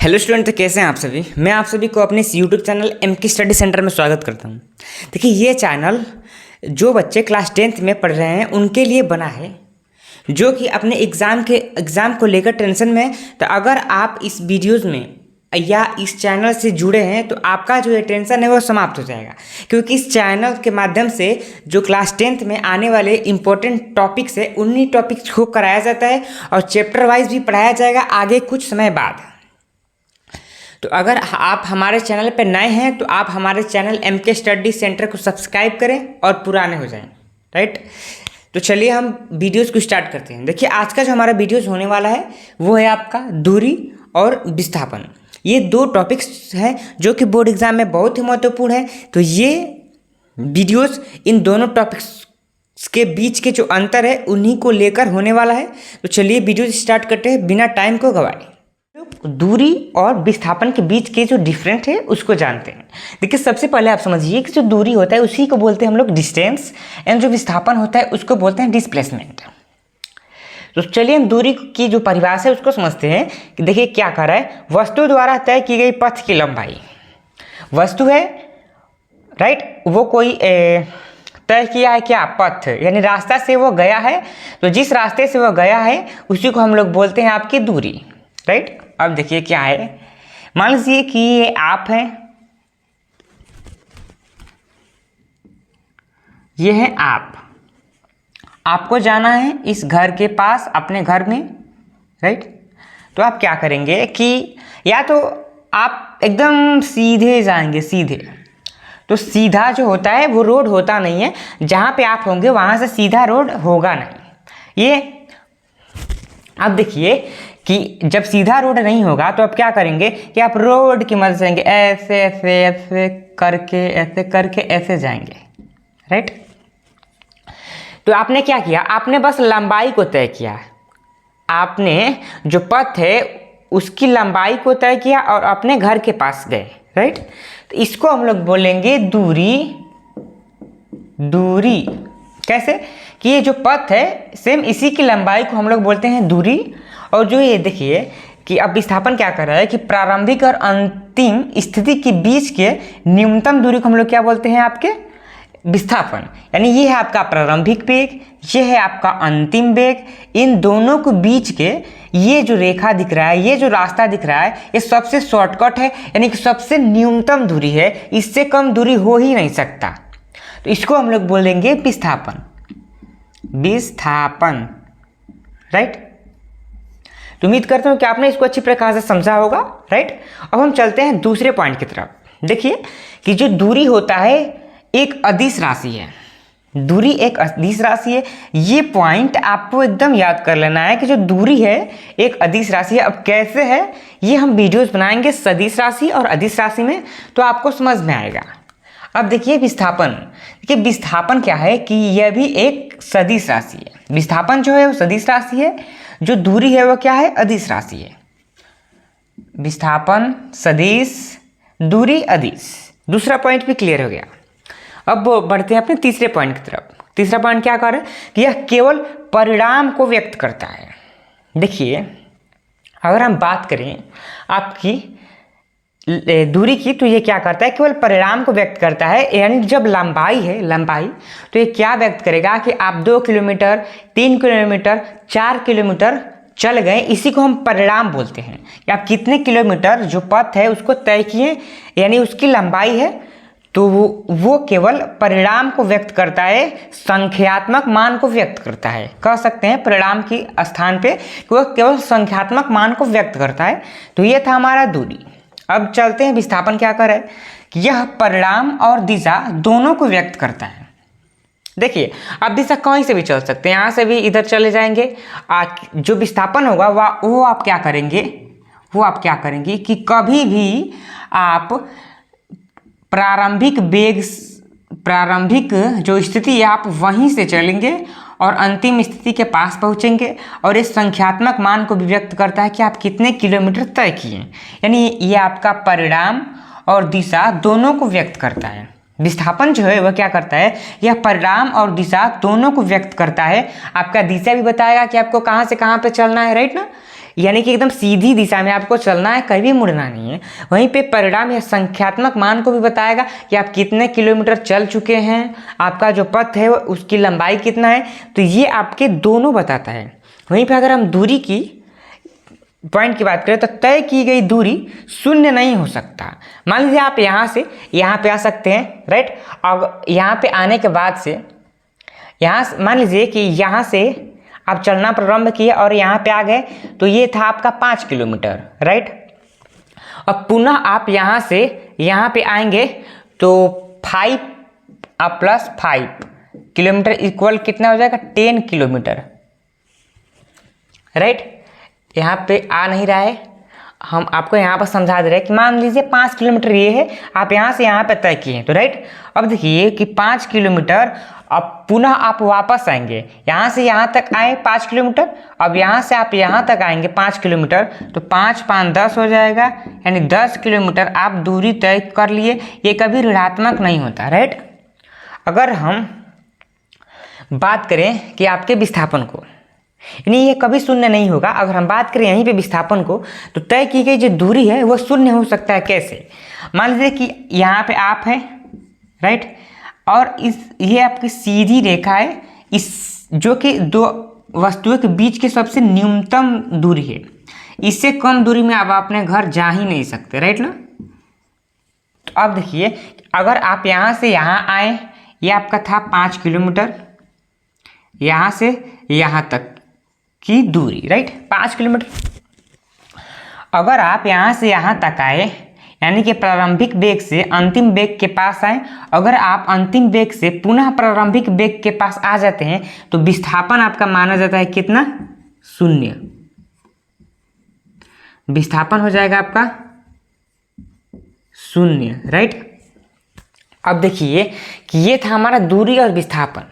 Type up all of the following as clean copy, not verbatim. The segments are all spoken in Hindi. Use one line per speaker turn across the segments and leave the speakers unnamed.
हेलो स्टूडेंट, तो कैसे हैं आप सभी। मैं आप सभी को अपने इस YouTube channel MK study centre में स्वागत करता हूं। देखिए, ये चैनल जो बच्चे क्लास 10th में पढ़ रहे हैं उनके लिए बना है, जो कि अपने एग्ज़ाम को लेकर टेंशन में हैं। तो अगर आप इस वीडियोज़ में या इस चैनल से जुड़े हैं तो आपका जो ये टेंशन है वो समाप्त हो जाएगा, क्योंकि इस चैनल के माध्यम से जो क्लास 10th में आने वाले इंपॉर्टेंट टॉपिक्स है उन्हीं टॉपिक्स को कराया जाता है और चैप्टर वाइज भी पढ़ाया जाएगा आगे कुछ समय बाद। तो अगर आप हमारे चैनल पर नए हैं तो आप हमारे चैनल MK स्टडी सेंटर को सब्सक्राइब करें और पुराने हो जाएं, राइट। तो चलिए हम वीडियोस को स्टार्ट करते हैं। देखिए, आज का जो हमारा वीडियोस होने वाला है वो है आपका दूरी और विस्थापन। ये दो टॉपिक्स हैं जो कि बोर्ड एग्जाम में बहुत ही महत्वपूर्ण है। तो ये वीडियोस इन दोनों टॉपिक्स के बीच के जो अंतर है उन्हीं को लेकर होने वाला है। तो चलिए वीडियो स्टार्ट करते हैं बिना टाइम को गवाए। दूरी और विस्थापन के बीच के जो डिफरेंस है उसको जानते हैं। देखिए, सबसे पहले आप समझिए कि जो दूरी होता है उसी को बोलते हैं हम लोग डिस्टेंस, एंड जो विस्थापन होता है उसको बोलते हैं डिस्प्लेसमेंट। तो चलिए हम दूरी की जो परिभाषा है उसको समझते हैं कि देखिए क्या कर रहा है। वस्तु द्वारा तय की गई पथ की लंबाई, वस्तु है, राइट, वो कोई तय किया है क्या पथ, यानी रास्ता से वो गया है। तो जिस रास्ते से वो गया है उसी को हम लोग बोलते हैं आपकी दूरी, राइट। अब देखिए क्या है, मान लीजिए कि ये आप हैं, ये है आप, आपको जाना है इस घर के पास अपने घर में, राइट। तो आप क्या करेंगे कि या तो आप एकदम सीधे जाएंगे, सीधे। तो सीधा जो होता है वो रोड होता नहीं है, जहाँ पे आप होंगे वहाँ से सीधा रोड होगा नहीं। ये अब देखिए कि जब सीधा रोड नहीं होगा तो आप क्या करेंगे कि आप रोड की मदद से ऐसे ऐसे ऐसे करके ऐसे जाएंगे, राइट। तो आपने क्या किया, आपने बस लंबाई को तय किया, आपने जो पथ है उसकी लंबाई को तय किया और अपने घर के पास गए, राइट। तो इसको हम लोग बोलेंगे दूरी। दूरी कैसे कि ये जो पथ है सेम इसी की लंबाई को हम लोग बोलते हैं दूरी। और जो ये देखिए कि अब विस्थापन क्या कर रहा है कि प्रारंभिक और अंतिम स्थिति के बीच के न्यूनतम दूरी को हम लोग क्या बोलते हैं, आपके विस्थापन। यानी ये है आपका प्रारंभिक वेग, ये है आपका अंतिम वेग। इन दोनों के बीच के ये जो रेखा दिख रहा है, ये जो रास्ता दिख रहा है, ये सबसे शॉर्टकट है, यानी कि सबसे न्यूनतम दूरी है, इससे कम दूरी हो ही नहीं सकता। तो इसको हम लोग बोलेंगे विस्थापन। विस्थापन, राइट। तो उम्मीद करता हूँ कि आपने इसको अच्छी प्रकार से समझा होगा, राइट। अब हम चलते हैं दूसरे पॉइंट की तरफ। देखिए कि जो दूरी होता है एक अदिश राशि है, दूरी एक अदिश राशि है। ये पॉइंट आपको एकदम याद कर लेना है कि जो दूरी है एक अदिश राशि है। अब कैसे है ये हम वीडियोस बनाएंगे सदिश राशि और अदिश राशि में, तो आपको समझ में आएगा। अब देखिए विस्थापन, देखिए विस्थापन क्या है कि यह भी एक सदिश राशि है। विस्थापन जो है वो सदिश राशि है, जो दूरी है वो क्या है, अदिश राशि है। विस्थापन सदिश, दूरी अदिश। दूसरा पॉइंट भी क्लियर हो गया। अब बढ़ते हैं अपने तीसरे पॉइंट की तरफ। तीसरा पॉइंट क्या कर रहा है कि यह केवल परिणाम को व्यक्त करता है। देखिए, अगर हम बात करें आपकी दूरी की, तो ये क्या करता है, केवल परिणाम को व्यक्त करता है। यानी जब लंबाई है, लंबाई, तो ये क्या व्यक्त करेगा कि आप 2 किलोमीटर, 3 किलोमीटर, 4 किलोमीटर चल गए, इसी को हम परिणाम बोलते हैं। कि आप कितने किलोमीटर जो पथ है उसको तय किए, यानी उसकी लंबाई है, तो वो केवल परिणाम को व्यक्त करता है, संख्यात्मक मान को व्यक्त करता है। कह सकते हैं परिणाम की स्थान पे कि वह केवल संख्यात्मक मान को व्यक्त करता है। तो ये था हमारा दूरी। अब चलते हैं विस्थापन क्या कर रहा है कि यह परिणाम और दिशा दोनों को व्यक्त करता है। देखिए, आप दिशा कहीं से भी चल सकते हैं, यहाँ से भी इधर चले जाएंगे। जो विस्थापन होगा वो आप क्या करेंगे, वो आप क्या करेंगे कि कभी भी आप प्रारंभिक जो स्थिति है आप वहीं से चलेंगे और अंतिम स्थिति के पास पहुंचेंगे। और इस संख्यात्मक मान को भी व्यक्त करता है कि आप कितने किलोमीटर तय किए, यानी ये आपका परिणाम और दिशा दोनों को व्यक्त करता है। विस्थापन जो है वह क्या करता है, यह परिणाम और दिशा दोनों को व्यक्त करता है। आपका दिशा भी बताएगा कि आपको कहाँ से कहाँ पे चलना है, राइट ना। यानी कि एकदम सीधी दिशा में आपको चलना है, कभी मुड़ना नहीं है। वहीं पे परिणाम या संख्यात्मक मान को भी बताएगा कि आप कितने किलोमीटर चल चुके हैं, आपका जो पथ है उसकी लंबाई कितना है, तो ये आपके दोनों बताता है। वहीं पे अगर हम दूरी की पॉइंट की बात करें तो तय की गई दूरी शून्य नहीं हो सकता। मान लीजिए आप यहाँ से यहाँ पे आ सकते हैं, राइट। और यहाँ पे आने के बाद से यहाँ मान लीजिए कि यहाँ से आप चलना प्रारंभ किए और यहाँ पे आ गए, तो ये था आपका 5 किलोमीटर, राइट। अब पुनः आप यहाँ से यहाँ पे आएंगे तो 5 प्लस 5 किलोमीटर इक्वल कितना हो जाएगा, 10 किलोमीटर, राइट। यहाँ पे आ नहीं रहा है, हम आपको यहाँ पर समझा दे रहे हैं कि मान लीजिए 5 किलोमीटर ये है, आप यहाँ से यहाँ पे तय किए हैं, तो राइट। अब देखिए कि 5 किलोमीटर, अब पुनः आप वापस आएंगे, यहाँ से यहाँ तक आए 5 किलोमीटर, अब यहाँ से आप यहाँ तक आएंगे 5 किलोमीटर, तो 5 5 10 हो जाएगा, यानी 10 किलोमीटर आप दूरी तय कर लिए। ये कभी ऋणात्मक नहीं होता, राइट। अगर हम बात करें कि आपके विस्थापन को, यानी ये कभी शून्य नहीं होगा। अगर हम बात करें यहीं पे विस्थापन को, तो तय की गई जो दूरी है वो शून्य हो सकता है। कैसे? मान लीजिए कि यहाँ पे आप हैं, राइट, और ये आपकी सीधी रेखा है, इस जो कि दो वस्तुओं के बीच की सबसे न्यूनतम दूरी है। इससे कम दूरी में अब अपने घर जा ही नहीं सकते, राइट ना। तो अब देखिए, अगर आप यहाँ से यहाँ आए, ये आपका था 5 किलोमीटर, यहाँ से यहाँ तक की दूरी, राइट, 5 किलोमीटर। अगर आप यहाँ से यहाँ तक आए, यानी कि प्रारंभिक वेग से अंतिम वेग के पास आए, अगर आप अंतिम वेग से पुनः प्रारंभिक वेग के पास आ जाते हैं, तो विस्थापन आपका माना जाता है कितना, शून्य। विस्थापन हो जाएगा आपका शून्य, राइट। अब देखिए कि ये था हमारा दूरी और विस्थापन।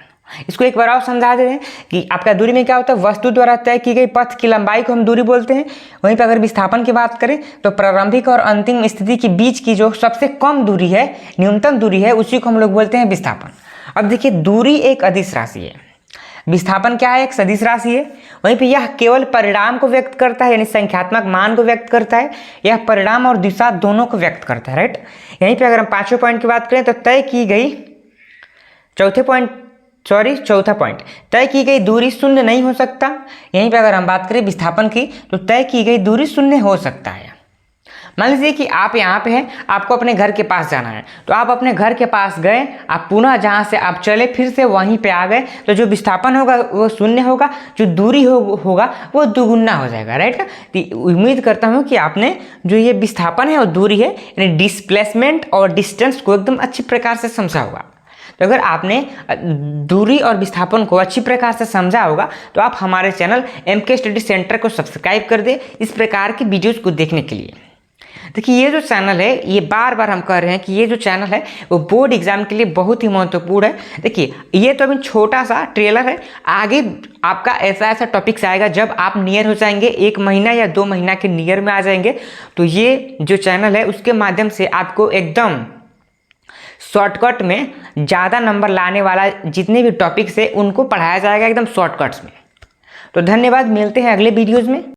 इसको एक बार और समझा देते हैं कि आपका दूरी में क्या होता है, वस्तु द्वारा तय की गई पथ की लंबाई को हम दूरी बोलते हैं। वहीं पर अगर विस्थापन की बात करें तो प्रारंभिक और अंतिम स्थिति के बीच की जो सबसे कम दूरी है, न्यूनतम दूरी है, उसी को हम लोग बोलते हैं विस्थापन। अब देखिए, दूरी एक अदिश राशि है, विस्थापन क्या है, एक सदिश राशि है। वहीं पे यह केवल परिणाम को व्यक्त करता है, यानी संख्यात्मक मान को व्यक्त करता है। यह परिणाम और दिशा दोनों को व्यक्त करता है, राइट। यहीं पे अगर हम पांचवें पॉइंट की बात करें तो तय की गई चौथा पॉइंट, तय की गई दूरी शून्य नहीं हो सकता। यहीं पे अगर हम बात करें विस्थापन की, तो तय की गई दूरी शून्य हो सकता है। मान लीजिए कि आप यहाँ पे हैं, आपको अपने घर के पास जाना है, तो आप अपने घर के पास गए, आप पुनः जहाँ से आप चले फिर से वहीं पे आ गए, तो जो विस्थापन होगा वो शून्य होगा, जो दूरी होगा वो दुगुना हो जाएगा, राइट। तो उम्मीद करता हूँ कि आपने जो ये विस्थापन है और दूरी है, यानी डिस्प्लेसमेंट और डिस्टेंस को एकदम अच्छी प्रकार से समझा होगा। तो अगर आपने दूरी और विस्थापन को अच्छी प्रकार से समझा होगा, तो आप हमारे चैनल MK स्टडी सेंटर को सब्सक्राइब कर दें इस प्रकार की वीडियोस को देखने के लिए। देखिए, ये जो चैनल है, ये बार बार हम कह रहे हैं कि ये जो चैनल है वो बोर्ड एग्जाम के लिए बहुत ही महत्वपूर्ण है। देखिए, ये तो अभी छोटा सा ट्रेलर है, आगे आपका ऐसा टॉपिक्स आएगा जब आप नियर हो जाएंगे, 1 महीना या 2 महीना के नियर में आ जाएंगे, तो ये जो चैनल है उसके माध्यम से आपको एकदम शॉर्टकट में ज़्यादा नंबर लाने वाला जितने भी टॉपिक्स है उनको पढ़ाया जाएगा एकदम शॉर्टकट्स में। तो धन्यवाद, मिलते हैं अगले वीडियोज़ में।